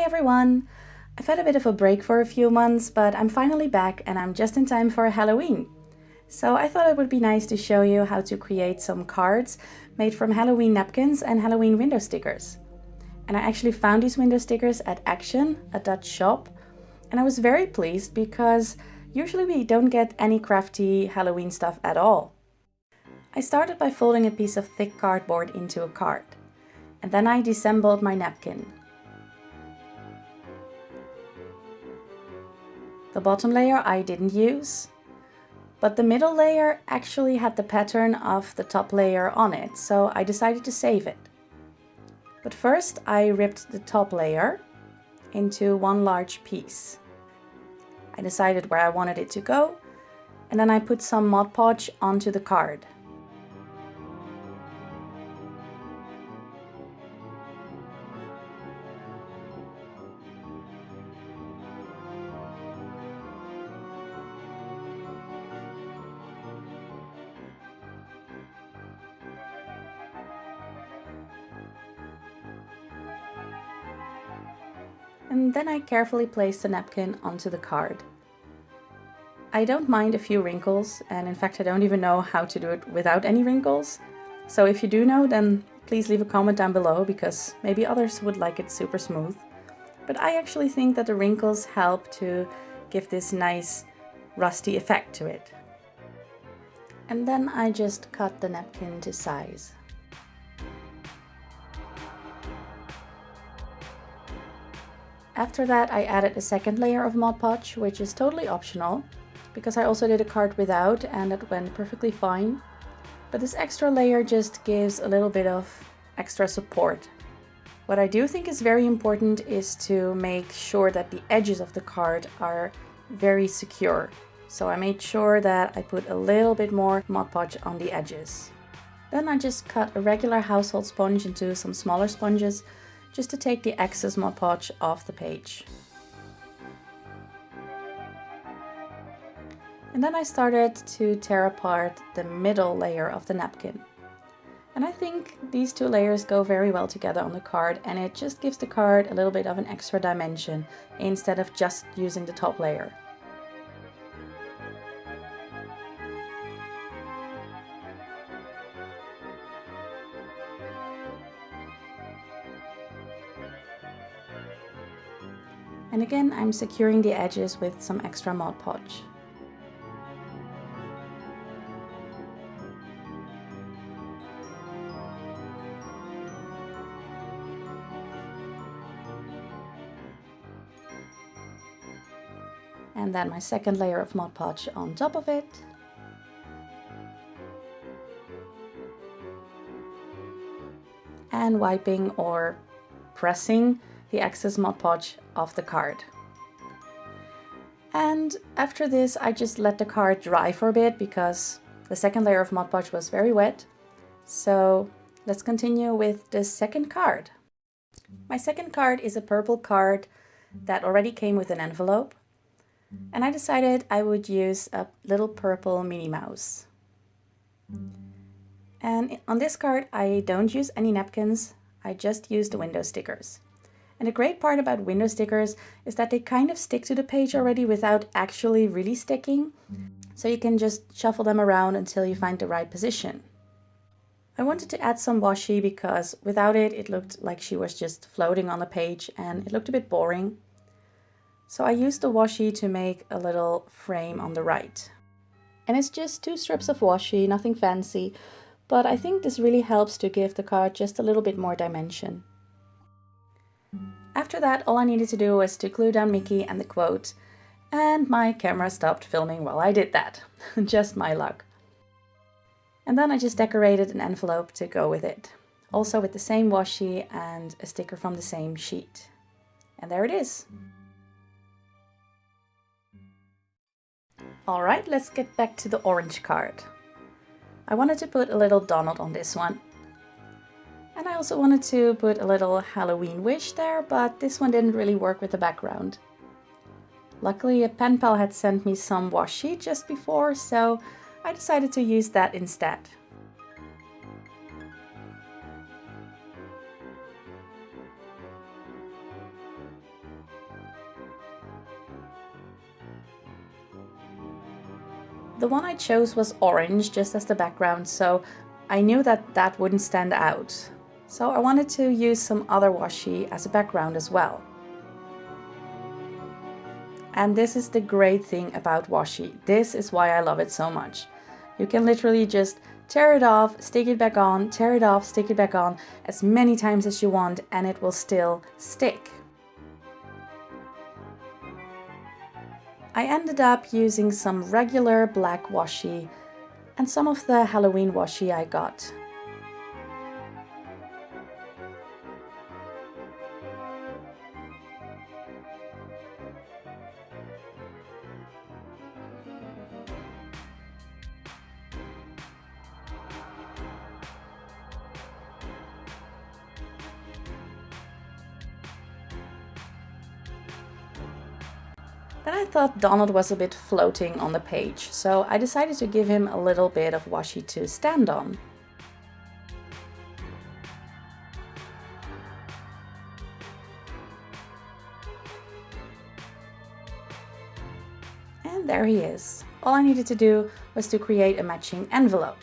Hi everyone! I've had a bit of a break for a few months, but I'm finally back and I'm just in time for Halloween. So I thought it would be nice to show you how to create some cards made from Halloween napkins and Halloween window stickers. And I actually found these window stickers at Action, a Dutch shop, and I was very pleased because usually we don't get any crafty Halloween stuff at all. I started by folding a piece of thick cardboard into a card, and then I disassembled my napkin. The bottom layer I didn't use, but the middle layer actually had the pattern of the top layer on it, so I decided to save it. But first I ripped the top layer into one large piece. I decided where I wanted it to go, and then I put some Mod Podge onto the card. And then I carefully placed the napkin onto the card. I don't mind a few wrinkles, and in fact I don't even know how to do it without any wrinkles. So if you do know, then please leave a comment down below, because maybe others would like it super smooth. But I actually think that the wrinkles help to give this nice rusty effect to it. And then I just cut the napkin to size. After that I added a second layer of Mod Podge, which is totally optional, because I also did a card without and it went perfectly fine. But this extra layer just gives a little bit of extra support. What I do think is very important is to make sure that the edges of the card are very secure. So I made sure that I put a little bit more Mod Podge on the edges. Then I just cut a regular household sponge into some smaller sponges, just to take the excess Mod Podge off the page. And then I started to tear apart the middle layer of the napkin. And I think these two layers go very well together on the card, and it just gives the card a little bit of an extra dimension instead of just using the top layer. And again, I'm securing the edges with some extra Mod Podge. And then my second layer of Mod Podge on top of it. And wiping or pressing the excess Mod Podge off the card. And after this I just let the card dry for a bit, because the second layer of Mod Podge was very wet. So let's continue with the second card. My second card is a purple card that already came with an envelope. And I decided I would use a little purple Minnie Mouse. And on this card I don't use any napkins, I just use the window stickers. And the great part about window stickers is that they kind of stick to the page already without actually really sticking. So you can just shuffle them around until you find the right position. I wanted to add some washi because without it, it looked like she was just floating on the page and it looked a bit boring. So I used the washi to make a little frame on the right. And it's just 2 strips of washi, nothing fancy, but I think this really helps to give the card just a little bit more dimension. After that, all I needed to do was to glue down Mickey and the quote, and my camera stopped filming while I did that. Just my luck. And then I just decorated an envelope to go with it, also with the same washi and a sticker from the same sheet. And there it is. Alright, let's get back to the orange card. I wanted to put a little Donald on this one. And I also wanted to put a little Halloween wish there, but this one didn't really work with the background. Luckily a pen pal had sent me some washi just before, so I decided to use that instead. The one I chose was orange just as the background, so I knew that that wouldn't stand out. So I wanted to use some other washi as a background as well. And this is the great thing about washi. This is why I love it so much. You can literally just tear it off, stick it back on, tear it off, stick it back on as many times as you want, and it will still stick. I ended up using some regular black washi and some of the Halloween washi I got. Then I thought Donald was a bit floating on the page, so I decided to give him a little bit of washi to stand on. And there he is. All I needed to do was to create a matching envelope.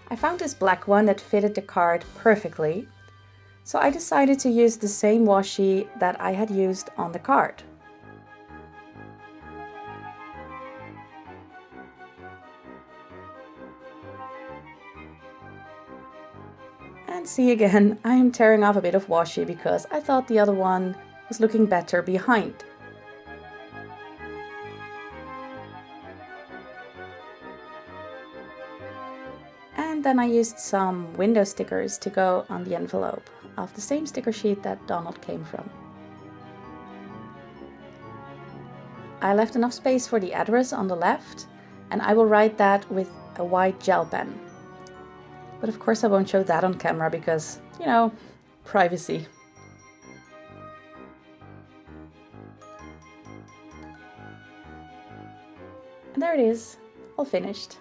I found this black one that fitted the card perfectly, so I decided to use the same washi that I had used on the card. And see again, I am tearing off a bit of washi because I thought the other one was looking better behind. And then I used some window stickers to go on the envelope of the same sticker sheet that Donald came from. I left enough space for the address on the left, and I will write that with a white gel pen. But of course I won't show that on camera because, you know, privacy. And there it is, all finished.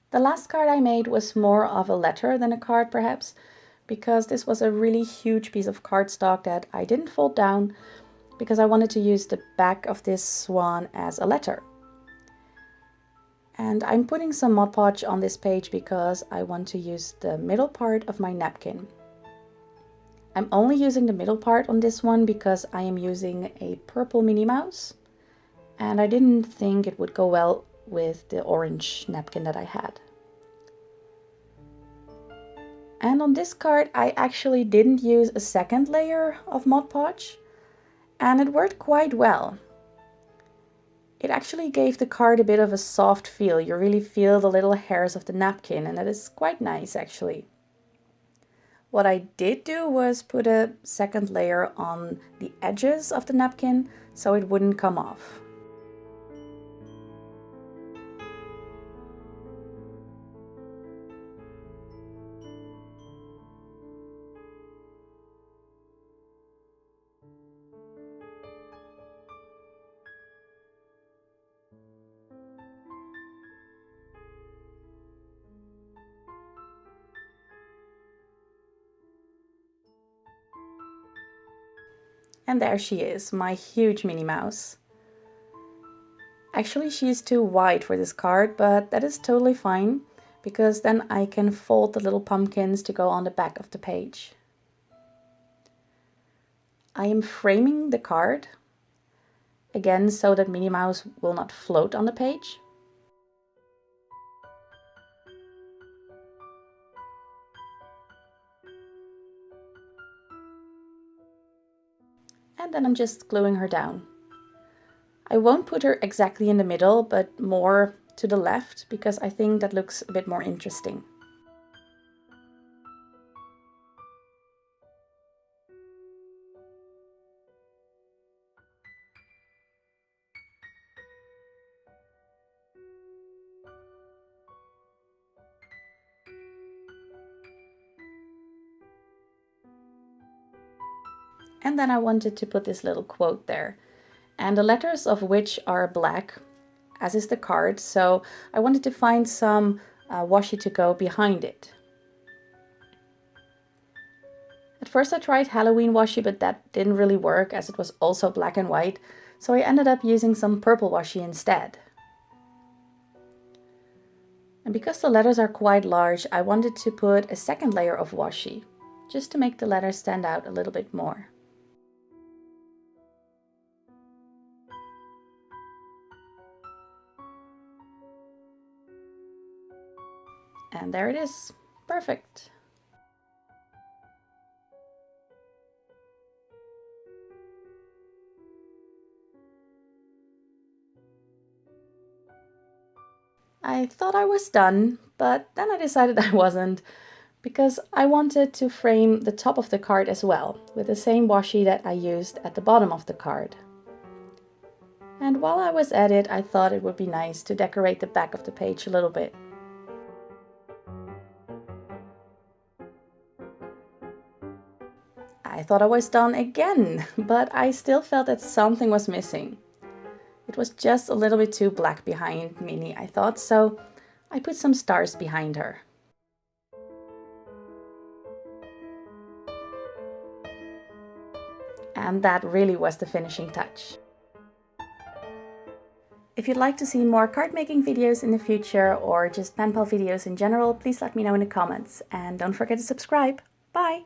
The last card I made was more of a letter than a card perhaps, because this was a really huge piece of cardstock that I didn't fold down because I wanted to use the back of this one as a letter. And I'm putting some Mod Podge on this page because I want to use the middle part of my napkin. I'm only using the middle part on this one because I am using a purple Minnie Mouse, and I didn't think it would go well with the orange napkin that I had. And on this card I actually didn't use a second layer of Mod Podge, and it worked quite well. It actually gave the card a bit of a soft feel. You really feel the little hairs of the napkin, and that is quite nice actually. What I did do was put a second layer on the edges of the napkin so it wouldn't come off. And there she is, my huge Minnie Mouse. Actually, she is too wide for this card, but that is totally fine, because then I can fold the little pumpkins to go on the back of the page. I am framing the card, again, so that Minnie Mouse will not float on the page. And then I'm just gluing her down. I won't put her exactly in the middle, but more to the left, because I think that looks a bit more interesting. And then I wanted to put this little quote there, and the letters of which are black, as is the card, so I wanted to find some washi to go behind it. At At first I tried Halloween washi, but that didn't really work as it was also black and white, so I ended up using some purple washi instead. And because the letters are quite large, I wanted to put a second layer of washi, just to make the letters stand out a little bit more. And there it is. Perfect. I thought I was done, but then I decided I wasn't, because I wanted to frame the top of the card as well, with the same washi that I used at the bottom of the card. And while I was at it, I thought it would be nice to decorate the back of the page a little bit. I thought I was done again, but I still felt that something was missing. It was just a little bit too black behind Minnie, I thought, so I put some stars behind her. And that really was the finishing touch. If you'd like to see more card making videos in the future or just pen pal videos in general, please let me know in the comments. And don't forget to subscribe. Bye!